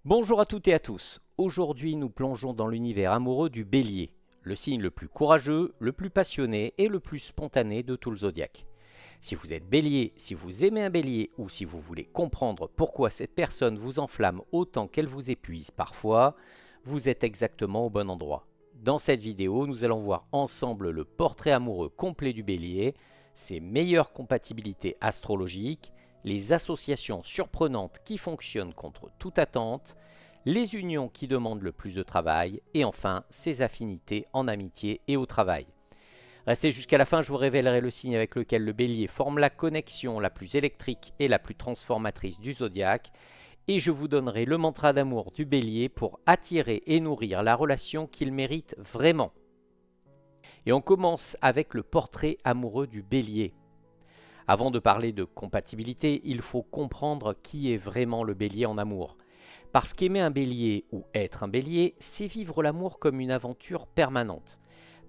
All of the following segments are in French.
Bonjour à toutes et à tous. Aujourd'hui, nous plongeons dans l'univers amoureux du Bélier, le signe le plus courageux, le plus passionné et le plus spontané de tout le zodiaque. Si vous êtes Bélier, si vous aimez un Bélier ou si vous voulez comprendre pourquoi cette personne vous enflamme autant qu'elle vous épuise parfois, vous êtes exactement au bon endroit. Dans cette vidéo, nous allons voir ensemble le portrait amoureux complet du Bélier, ses meilleures compatibilités astrologiques, les associations surprenantes qui fonctionnent contre toute attente, les unions qui demandent le plus de travail et enfin ses affinités en amitié et au travail. Restez jusqu'à la fin, je vous révélerai le signe avec lequel le Bélier forme la connexion la plus électrique et la plus transformatrice du zodiaque et je vous donnerai le mantra d'amour du Bélier pour attirer et nourrir la relation qu'il mérite vraiment. Et on commence avec le portrait amoureux du Bélier. Avant de parler de compatibilité, il faut comprendre qui est vraiment le Bélier en amour. Parce qu'aimer un Bélier ou être un Bélier, c'est vivre l'amour comme une aventure permanente.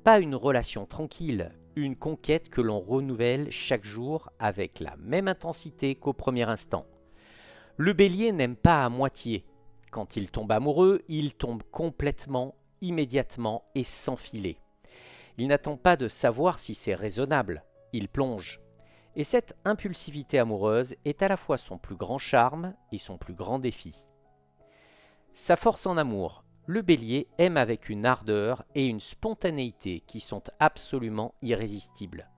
Pas une relation tranquille, une conquête que l'on renouvelle chaque jour avec la même intensité qu'au premier instant. Le Bélier n'aime pas à moitié. Quand il tombe amoureux, il tombe complètement, immédiatement et sans filet. Il n'attend pas de savoir si c'est raisonnable, il plonge. Et cette impulsivité amoureuse est à la fois son plus grand charme et son plus grand défi. Sa force en amour, le Bélier aime avec une ardeur et une spontanéité qui sont absolument irrésistibles.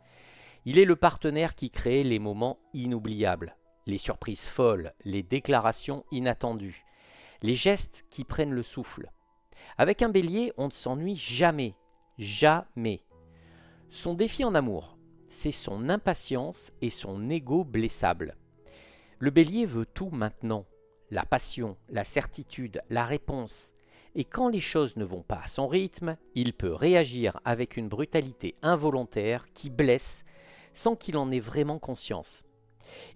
Il est le partenaire qui crée les moments inoubliables, les surprises folles, les déclarations inattendues, les gestes qui prennent le souffle. Avec un Bélier, on ne s'ennuie jamais, jamais. Son défi en amour, c'est son impatience et son ego blessable. Le Bélier veut tout maintenant, la passion, la certitude, la réponse. Et quand les choses ne vont pas à son rythme, il peut réagir avec une brutalité involontaire qui blesse sans qu'il en ait vraiment conscience.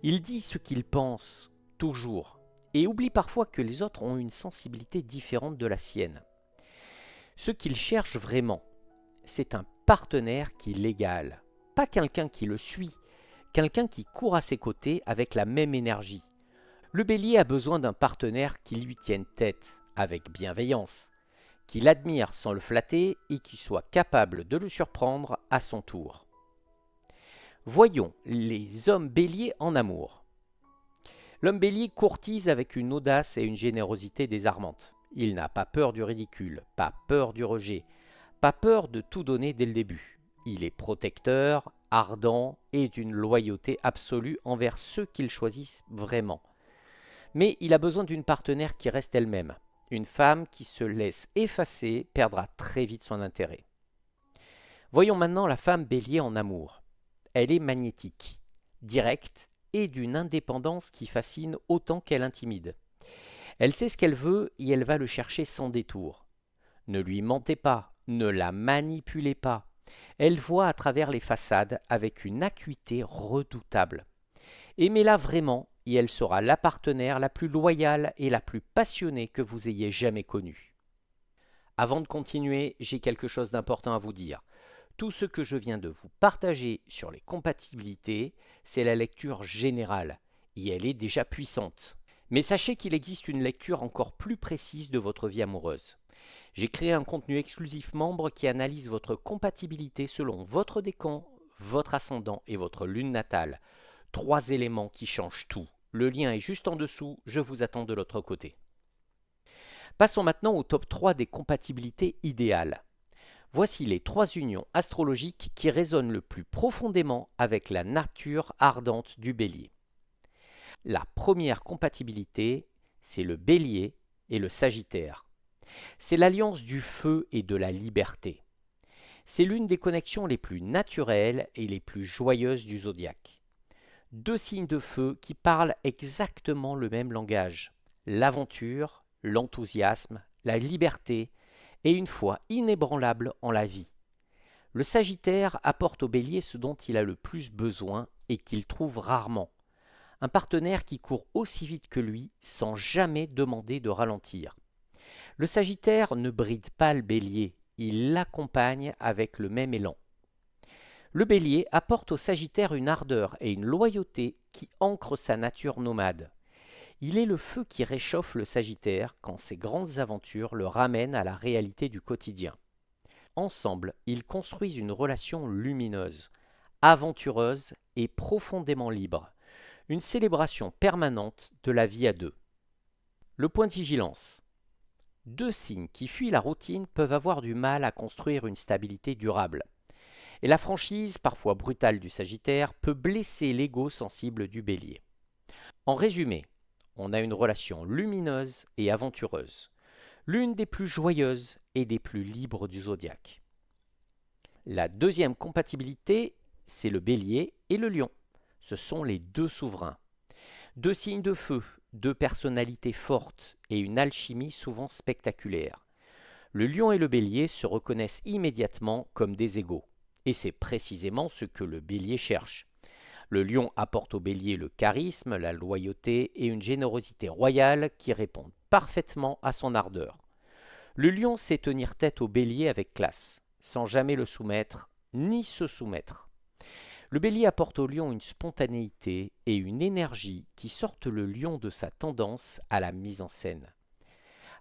Il dit ce qu'il pense, toujours, et oublie parfois que les autres ont une sensibilité différente de la sienne. Ce qu'il cherche vraiment, c'est un partenaire qui l'égale. Pas quelqu'un qui le suit, quelqu'un qui court à ses côtés avec la même énergie. Le Bélier a besoin d'un partenaire qui lui tienne tête, avec bienveillance, qui l'admire sans le flatter et qui soit capable de le surprendre à son tour. Voyons les hommes Béliers en amour. L'homme Bélier courtise avec une audace et une générosité désarmantes. Il n'a pas peur du ridicule, pas peur du rejet, pas peur de tout donner dès le début. Il est protecteur, ardent et d'une loyauté absolue envers ceux qu'il choisit vraiment. Mais il a besoin d'une partenaire qui reste elle-même. Une femme qui se laisse effacer perdra très vite son intérêt. Voyons maintenant la femme Bélier en amour. Elle est magnétique, directe et d'une indépendance qui fascine autant qu'elle intimide. Elle sait ce qu'elle veut et elle va le chercher sans détour. Ne lui mentez pas, ne la manipulez pas. Elle voit à travers les façades avec une acuité redoutable. Aimez-la vraiment et elle sera la partenaire la plus loyale et la plus passionnée que vous ayez jamais connue. Avant de continuer, j'ai quelque chose d'important à vous dire. Tout ce que je viens de vous partager sur les compatibilités, c'est la lecture générale, et elle est déjà puissante. Mais sachez qu'il existe une lecture encore plus précise de votre vie amoureuse. J'ai créé un contenu exclusif membre qui analyse votre compatibilité selon votre décan, votre ascendant et votre lune natale. 3 éléments qui changent tout. Le lien est juste en dessous, je vous attends de l'autre côté. Passons maintenant au top 3 des compatibilités idéales. Voici les 3 unions astrologiques qui résonnent le plus profondément avec la nature ardente du Bélier. La première compatibilité, c'est le Bélier et le Sagittaire. C'est l'alliance du feu et de la liberté. C'est l'une des connexions les plus naturelles et les plus joyeuses du zodiaque. 2 signes de feu qui parlent exactement le même langage. L'aventure, l'enthousiasme, la liberté et une foi inébranlable en la vie. Le Sagittaire apporte au Bélier ce dont il a le plus besoin et qu'il trouve rarement. Un partenaire qui court aussi vite que lui sans jamais demander de ralentir. Le Sagittaire ne bride pas le Bélier, il l'accompagne avec le même élan. Le Bélier apporte au Sagittaire une ardeur et une loyauté qui ancrent sa nature nomade. Il est le feu qui réchauffe le Sagittaire quand ses grandes aventures le ramènent à la réalité du quotidien. Ensemble, ils construisent une relation lumineuse, aventureuse et profondément libre, une célébration permanente de la vie à deux. Le point de vigilance. Deux signes qui fuient la routine peuvent avoir du mal à construire une stabilité durable. Et la franchise, parfois brutale du Sagittaire, peut blesser l'ego sensible du Bélier. En résumé, on a une relation lumineuse et aventureuse, l'une des plus joyeuses et des plus libres du zodiaque. La deuxième compatibilité, c'est le Bélier et le Lion. Ce sont les deux souverains. Deux signes de feu, deux personnalités fortes et une alchimie souvent spectaculaire. Le Lion et le Bélier se reconnaissent immédiatement comme des égaux. Et c'est précisément ce que le Bélier cherche. Le Lion apporte au Bélier le charisme, la loyauté et une générosité royale qui répondent parfaitement à son ardeur. Le Lion sait tenir tête au Bélier avec classe, sans jamais le soumettre ni se soumettre. Le Bélier apporte au Lion une spontanéité et une énergie qui sortent le Lion de sa tendance à la mise en scène.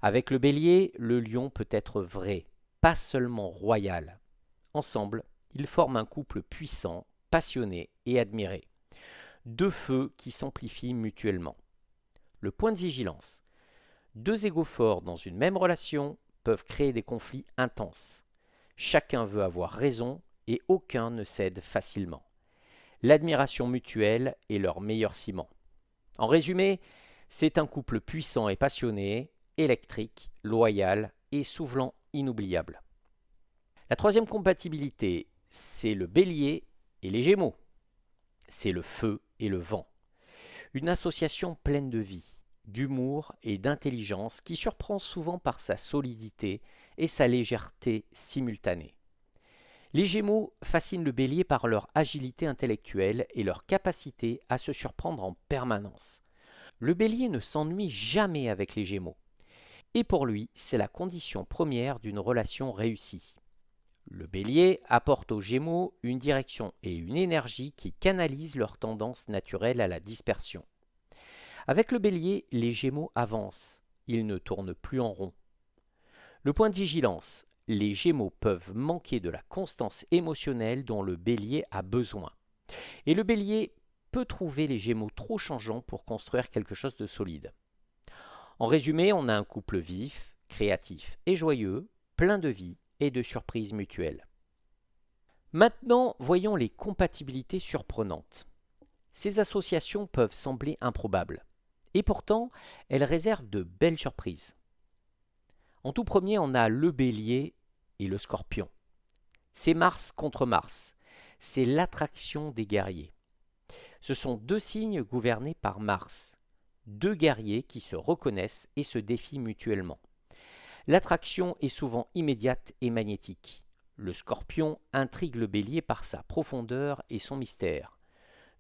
Avec le Bélier, le Lion peut être vrai, pas seulement royal. Ensemble, ils forment un couple puissant, passionné et admiré. Deux feux qui s'amplifient mutuellement. Le point de vigilance. Deux égos forts dans une même relation peuvent créer des conflits intenses. Chacun veut avoir raison et aucun ne cède facilement. L'admiration mutuelle est leur meilleur ciment. En résumé, c'est un couple puissant et passionné, électrique, loyal et souvent inoubliable. La troisième compatibilité, c'est le Bélier et les Gémeaux. C'est le feu et le vent. Une association pleine de vie, d'humour et d'intelligence qui surprend souvent par sa solidité et sa légèreté simultanée. Les Gémeaux fascinent le Bélier par leur agilité intellectuelle et leur capacité à se surprendre en permanence. Le Bélier ne s'ennuie jamais avec les Gémeaux. Et pour lui, c'est la condition première d'une relation réussie. Le Bélier apporte aux Gémeaux une direction et une énergie qui canalisent leur tendance naturelle à la dispersion. Avec le Bélier, les Gémeaux avancent, ils ne tournent plus en rond. Le point de vigilance, les Gémeaux peuvent manquer de la constance émotionnelle dont le Bélier a besoin. Et le Bélier peut trouver les Gémeaux trop changeants pour construire quelque chose de solide. En résumé, on a un couple vif, créatif et joyeux, plein de vie et de surprises mutuelles. Maintenant, voyons les compatibilités surprenantes. Ces associations peuvent sembler improbables, et pourtant, elles réservent de belles surprises. En tout premier, on a le Bélier et le Scorpion. C'est Mars contre Mars, c'est l'attraction des guerriers. Ce sont deux signes gouvernés par Mars, deux guerriers qui se reconnaissent et se défient mutuellement. L'attraction est souvent immédiate et magnétique. Le Scorpion intrigue le Bélier par sa profondeur et son mystère.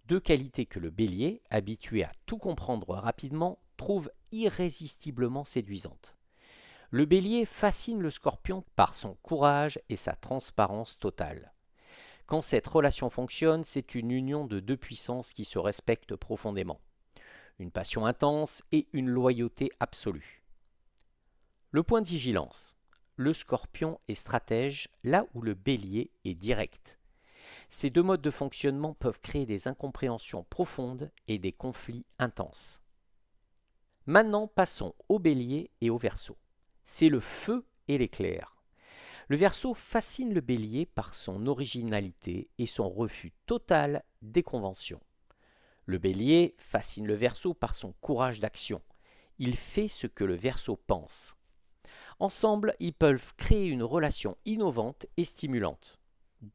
Deux qualités que le Bélier, habitué à tout comprendre rapidement, trouve irrésistiblement séduisantes. Le Bélier fascine le Scorpion par son courage et sa transparence totale. Quand cette relation fonctionne, c'est une union de deux puissances qui se respectent profondément. Une passion intense et une loyauté absolue. Le point de vigilance. Le Scorpion est stratège là où le Bélier est direct. Ces deux modes de fonctionnement peuvent créer des incompréhensions profondes et des conflits intenses. Maintenant, passons au Bélier et au Verseau. C'est le feu et l'éclair. Le Verseau fascine le Bélier par son originalité et son refus total des conventions. Le Bélier fascine le Verseau par son courage d'action. Il fait ce que le Verseau pense. Ensemble, ils peuvent créer une relation innovante et stimulante.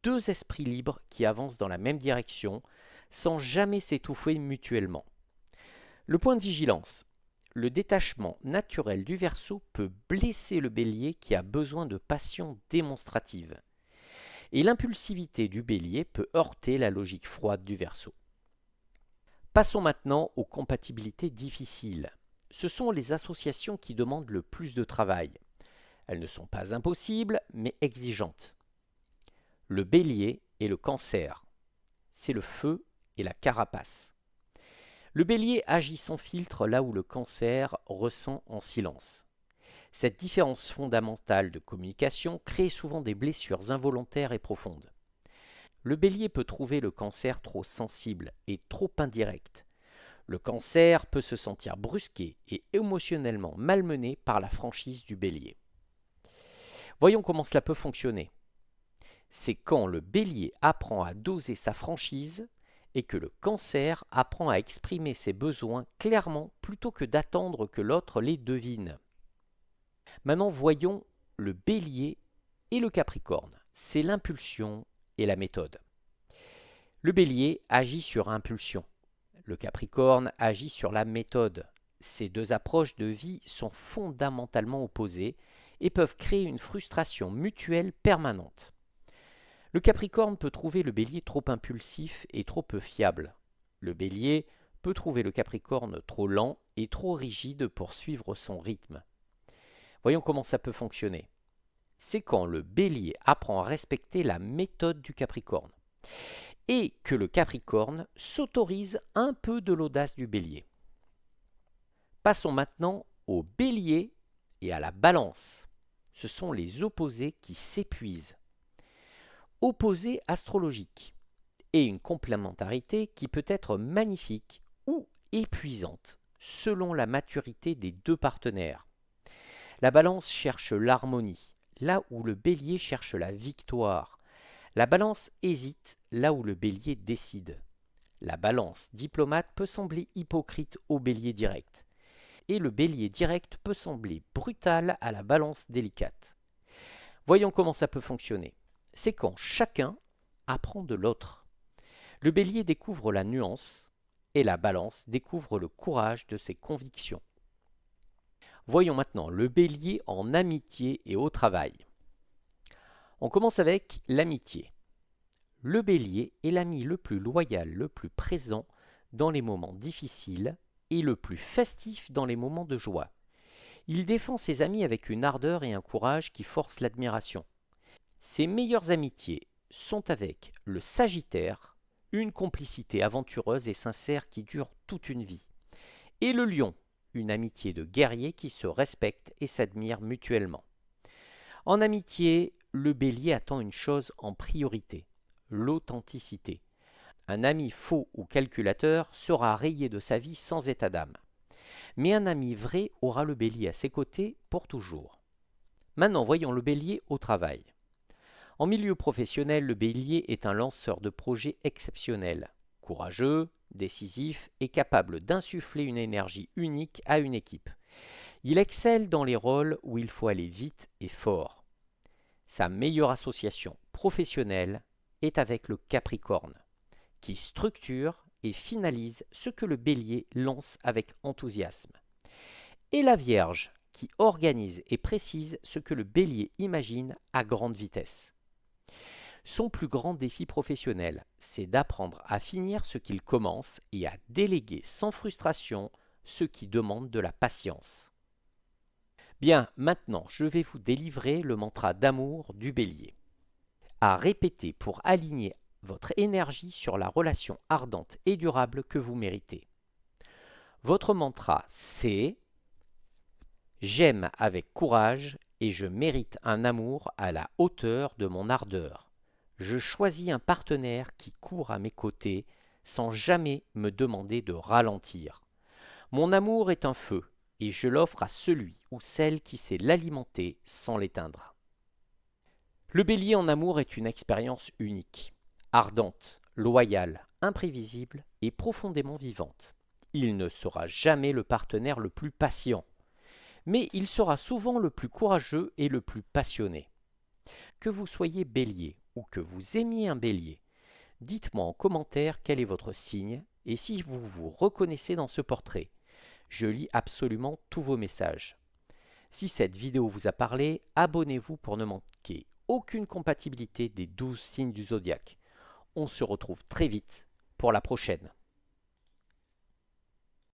Deux esprits libres qui avancent dans la même direction sans jamais s'étouffer mutuellement. Le point de vigilance. Le détachement naturel du Verseau peut blesser le Bélier qui a besoin de passion démonstrative. Et l'impulsivité du Bélier peut heurter la logique froide du Verseau. Passons maintenant aux compatibilités difficiles. Ce sont les associations qui demandent le plus de travail. Elles ne sont pas impossibles, mais exigeantes. Le Bélier et le Cancer. C'est le feu et la carapace. Le bélier agit sans filtre là où le cancer ressent en silence. Cette différence fondamentale de communication crée souvent des blessures involontaires et profondes. Le bélier peut trouver le cancer trop sensible et trop indirect. Le cancer peut se sentir brusqué et émotionnellement malmené par la franchise du bélier. Voyons comment cela peut fonctionner. C'est quand le bélier apprend à doser sa franchise et que le cancer apprend à exprimer ses besoins clairement plutôt que d'attendre que l'autre les devine. Maintenant, voyons le bélier et le capricorne. C'est l'impulsion et la méthode. Le bélier agit sur impulsion. Le capricorne agit sur la méthode. Ces deux approches de vie sont fondamentalement opposées et peuvent créer une frustration mutuelle permanente. Le capricorne peut trouver le bélier trop impulsif et trop peu fiable. Le bélier peut trouver le capricorne trop lent et trop rigide pour suivre son rythme. Voyons comment ça peut fonctionner. C'est quand le bélier apprend à respecter la méthode du capricorne et que le capricorne s'autorise un peu de l'audace du bélier. Passons maintenant au bélier et à la balance. Ce sont les opposés qui s'épuisent. Opposés astrologiques et une complémentarité qui peut être magnifique ou épuisante selon la maturité des deux partenaires. La balance cherche l'harmonie, là où le bélier cherche la victoire. La balance hésite, là où le bélier décide. La balance diplomate peut sembler hypocrite au bélier direct, et le bélier direct peut sembler brutal à la balance délicate. Voyons comment ça peut fonctionner. C'est quand chacun apprend de l'autre. Le bélier découvre la nuance, et la balance découvre le courage de ses convictions. Voyons maintenant le bélier en amitié et au travail. On commence avec l'amitié. Le bélier est l'ami le plus loyal, le plus présent dans les moments difficiles et le plus festif dans les moments de joie. Il défend ses amis avec une ardeur et un courage qui forcent l'admiration. Ses meilleures amitiés sont avec le Sagittaire, une complicité aventureuse et sincère qui dure toute une vie, et le Lion, une amitié de guerriers qui se respectent et s'admirent mutuellement. En amitié, le bélier attend une chose en priorité, l'authenticité. Un ami faux ou calculateur sera rayé de sa vie sans état d'âme. Mais un ami vrai aura le bélier à ses côtés pour toujours. Maintenant, voyons le bélier au travail. En milieu professionnel, le bélier est un lanceur de projets exceptionnel, courageux, décisif et capable d'insuffler une énergie unique à une équipe. Il excelle dans les rôles où il faut aller vite et fort. Sa meilleure association professionnelle est avec le Capricorne, qui structure et finalise ce que le bélier lance avec enthousiasme, et la Vierge, qui organise et précise ce que le bélier imagine à grande vitesse. Son plus grand défi professionnel, c'est d'apprendre à finir ce qu'il commence et à déléguer sans frustration ce qui demande de la patience. Bien, maintenant, je vais vous délivrer le mantra d'amour du bélier. À répéter pour aligner votre énergie sur la relation ardente et durable que vous méritez. Votre mantra, c'est « J'aime avec courage et je mérite un amour à la hauteur de mon ardeur. Je choisis un partenaire qui court à mes côtés sans jamais me demander de ralentir. Mon amour est un feu et je l'offre à celui ou celle qui sait l'alimenter sans l'éteindre. » Le bélier en amour est une expérience unique, ardente, loyale, imprévisible et profondément vivante. Il ne sera jamais le partenaire le plus patient, mais il sera souvent le plus courageux et le plus passionné. Que vous soyez bélier ou que vous aimiez un bélier, dites-moi en commentaire quel est votre signe et si vous vous reconnaissez dans ce portrait. Je lis absolument tous vos messages. Si cette vidéo vous a parlé, abonnez-vous pour ne manquer aucune compatibilité des 12 signes du zodiaque. On se retrouve très vite pour la prochaine.